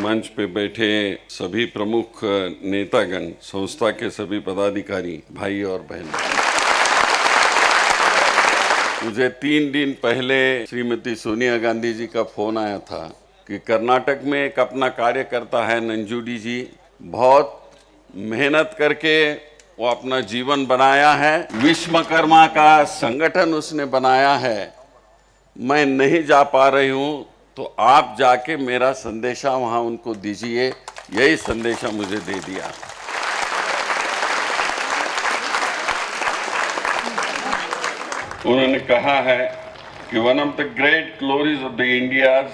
मंच पे बैठे सभी प्रमुख नेतागण, संस्था के सभी पदाधिकारी, भाई और बहन, मुझे 3 दिन पहले श्रीमती सोनिया गांधी जी का फोन आया था कि कर्नाटक में एक अपना कार्यकर्ता है नंजुडी जी, बहुत मेहनत करके वो अपना जीवन बनाया है, विश्वकर्मा का संगठन उसने बनाया है, मैं नहीं जा पा रही हूँ, तो आप जाके मेरा संदेशा वहां उनको दीजिए। यही संदेशा मुझे दे दिया। उन्होंने कहा है कि one of the great glories of the India's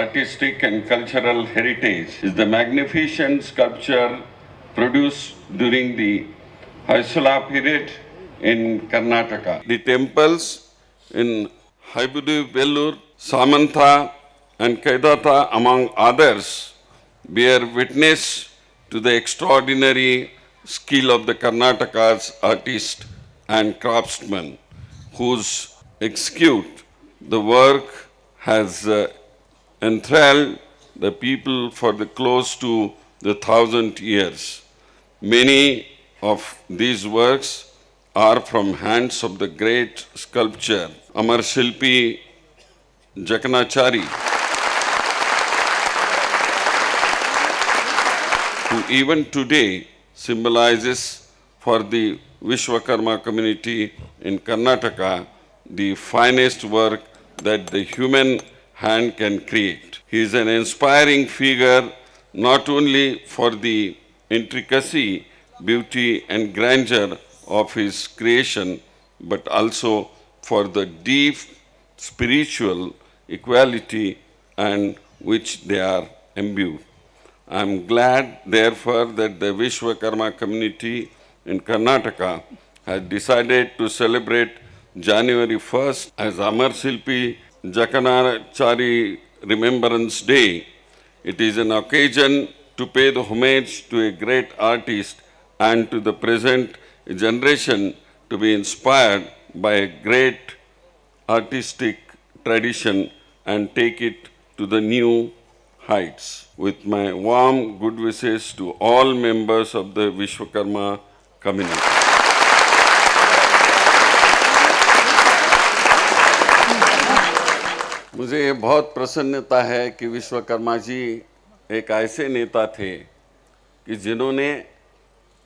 artistic and cultural heritage is the magnificent sculpture produced during the Hoysala period in Karnataka. The temples in Haibudi, Vellur, Samantha and Kaidata, among others, bear witness to the extraordinary skill of the Karnataka's artists and craftsmen, whose execute the work has enthralled the people for the close to the 1,000 years. Many of these works are from hands of the great sculptor Amar Shilpi Jakanachari, who even today symbolizes for the Vishwakarma community in Karnataka the finest work that the human hand can create. He is an inspiring figure not only for the intricacy, beauty and grandeur of his creation, but also for the deep spiritual equality and which they are imbued. I am glad, therefore, that the Vishwakarma community in Karnataka has decided to celebrate January 1st as Amar Shilpi Jakanachari Remembrance Day. It is an occasion to pay the homage to a great artist and to the present generation to be inspired by a great artistic tradition and take it to the new heights. With my warm good wishes to all members of the Vishwakarma community. मुझे ये बहुत प्रसन्नता है कि विश्वकर्मा जी एक ऐसे नेता थे कि जिन्होंने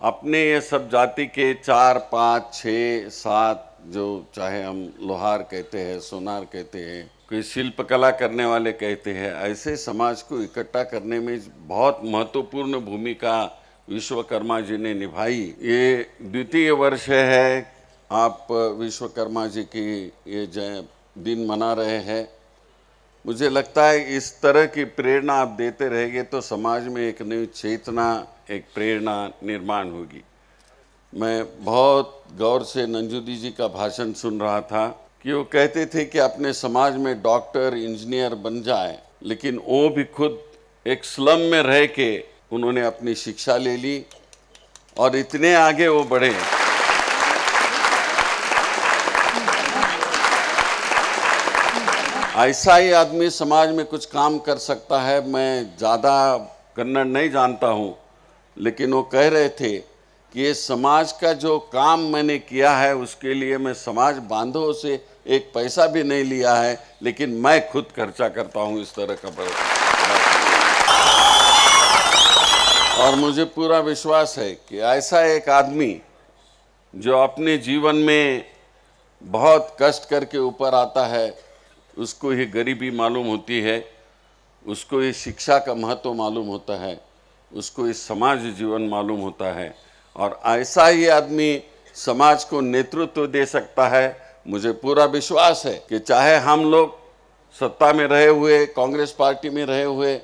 अपने ये सब जाति के 4, 5, 6, 7 जो चाहे हम लोहार कहते हैं, सोनार कहते हैं, कोई शिल्पकला करने वाले कहते हैं, ऐसे समाज को इकट्ठा करने में बहुत महत्वपूर्ण भूमिका विश्वकर्मा जी ने निभाई। ये द्वितीय वर्ष है आप विश्वकर्मा जी की ये दिन मना रहे हैं। मुझे लगता है इस तरह की प्रेरणा आप देते रहेंगे तो समाज में एक नई चेतना, एक प्रेरणा निर्माण होगी। मैं बहुत गौर से नंजुडी जी का भाषण सुन रहा था कि वो कहते थे कि अपने समाज में डॉक्टर, इंजीनियर बन जाए, लेकिन वो भी खुद एक स्लम में रह के उन्होंने अपनी शिक्षा ले ली और इतने आगे वो बढ़े। ऐसा ही आदमी समाज में कुछ काम कर सकता है। मैं ज़्यादा कन्नड़ नहीं जानता हूँ, लेकिन वो कह रहे थे कि ये समाज का जो काम मैंने किया है उसके लिए मैं समाज बांधों से एक पैसा भी नहीं लिया है, लेकिन मैं खुद खर्चा करता हूँ इस तरह का। और मुझे पूरा विश्वास है कि ऐसा एक आदमी जो अपने जीवन में बहुत कष्ट करके ऊपर आता है, उसको ही गरीबी मालूम होती है, उसको ही शिक्षा का महत्व मालूम होता है, उसको इस समाज जीवन मालूम होता है, और ऐसा ही आदमी समाज को नेतृत्व दे सकता है। मुझे पूरा विश्वास है कि चाहे हम लोग सत्ता में रहे हुए, कांग्रेस पार्टी में रहे हुए,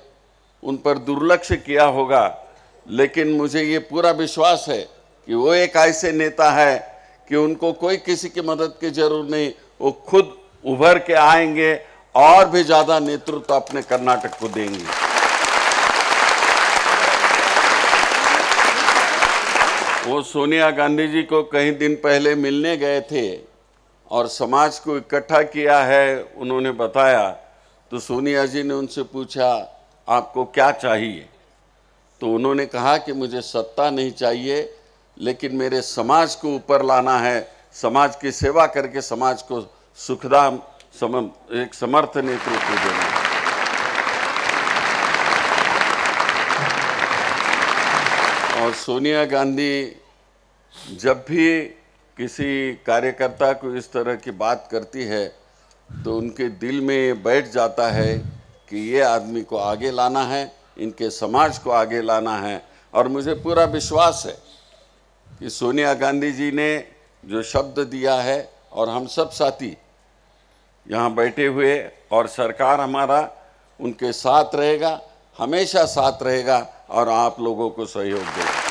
उन पर दुर्लक्ष्य किया होगा, लेकिन मुझे ये पूरा विश्वास है कि वो एक ऐसे नेता है कि उनको कोई किसी की मदद की जरूरत नहीं, वो खुद उभर के आएंगे और भी ज़्यादा नेतृत्व अपने कर्नाटक को देंगे। वो सोनिया गांधी जी को कई दिन पहले मिलने गए थे और समाज को इकट्ठा किया है, उन्होंने बताया। तो सोनिया जी ने उनसे पूछा, आपको क्या चाहिए? तो उन्होंने कहा कि मुझे सत्ता नहीं चाहिए, लेकिन मेरे समाज को ऊपर लाना है, समाज की सेवा करके समाज को सुखदाम एक समर्थ नेतृत्व देना है। और सोनिया गांधी जब भी किसी कार्यकर्ता को इस तरह की बात करती है तो उनके दिल में बैठ जाता है कि ये आदमी को आगे लाना है, इनके समाज को आगे लाना है। और मुझे पूरा विश्वास है कि सोनिया गांधी जी ने जो शब्द दिया है, और हम सब साथी यहाँ बैठे हुए और सरकार हमारा उनके साथ रहेगा, हमेशा साथ रहेगा और आप लोगों को सहयोग देगा।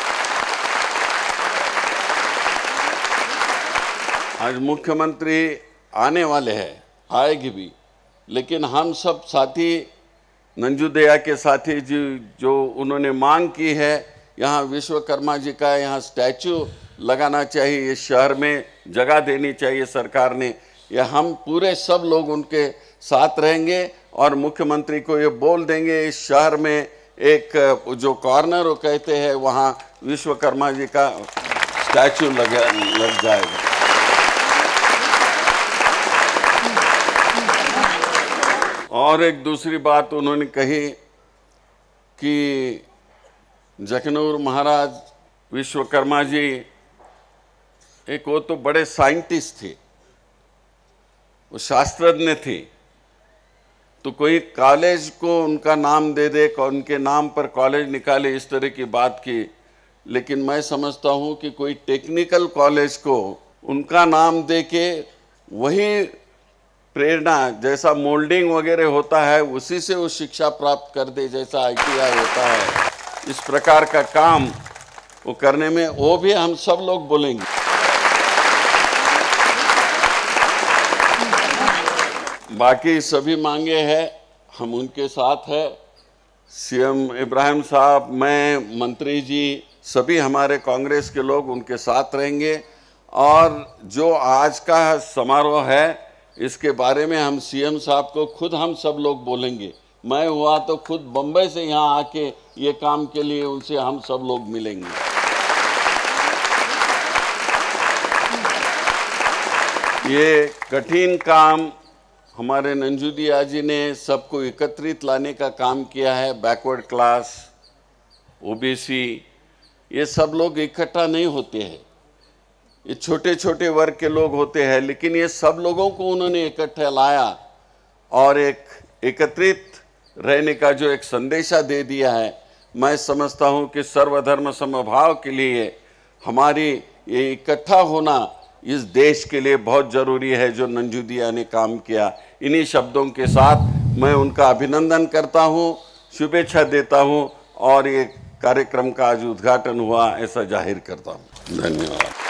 आज मुख्यमंत्री आने वाले हैं, आएगी भी, लेकिन हम सब साथी, नंजूदया के साथी जी, जो उन्होंने मांग की है, यहाँ विश्वकर्मा जी का यहाँ स्टैचू लगाना चाहिए, इस शहर में जगह देनी चाहिए सरकार ने, या हम पूरे सब लोग उनके साथ रहेंगे और मुख्यमंत्री को ये बोल देंगे इस शहर में एक जो कॉर्नर वो कहते हैं वहाँ विश्वकर्मा जी का स्टैचू लग जाएगा। और एक दूसरी बात उन्होंने कही कि जखनूर महाराज विश्वकर्मा जी एक वो तो बड़े साइंटिस्ट थे, वो शास्त्रज्ञ थे, तो कोई कॉलेज को उनका नाम दे दे, उनके नाम पर कॉलेज निकाले, इस तरह की बात की। लेकिन मैं समझता हूँ कि कोई टेक्निकल कॉलेज को उनका नाम दे के वही प्रेरणा, जैसा मोल्डिंग वगैरह होता है उसी से वो शिक्षा प्राप्त कर दे, जैसा ITI होता है, इस प्रकार का काम वो करने में वो भी हम सब लोग बोलेंगे। बाकी सभी मांगे हैं, हम उनके साथ हैं। CM इब्राहिम साहब, मैं, मंत्री जी, सभी हमारे कांग्रेस के लोग उनके साथ रहेंगे। और जो आज का समारोह है इसके बारे में हम CM साहब को खुद हम सब लोग बोलेंगे। मैं हुआ तो खुद बम्बई से यहाँ आके ये काम के लिए उनसे हम सब लोग मिलेंगे। ये कठिन काम हमारे नंजूदिया जी ने सबको एकत्रित लाने का काम किया है। बैकवर्ड क्लास, OBC, ये सब लोग इकट्ठा नहीं होते हैं, ये छोटे छोटे वर्ग के लोग होते हैं, लेकिन ये सब लोगों को उन्होंने इकट्ठा लाया और एक एकत्रित रहने का जो एक संदेशा दे दिया है। मैं समझता हूँ कि सर्वधर्म समभाव के लिए हमारी ये इकट्ठा होना इस देश के लिए बहुत ज़रूरी है, जो नंजूदिया ने काम किया। इन्हीं शब्दों के साथ मैं उनका अभिनंदन करता हूँ, शुभेच्छा देता हूँ और ये कार्यक्रम का आज उद्घाटन हुआ ऐसा जाहिर करता हूँ। धन्यवाद।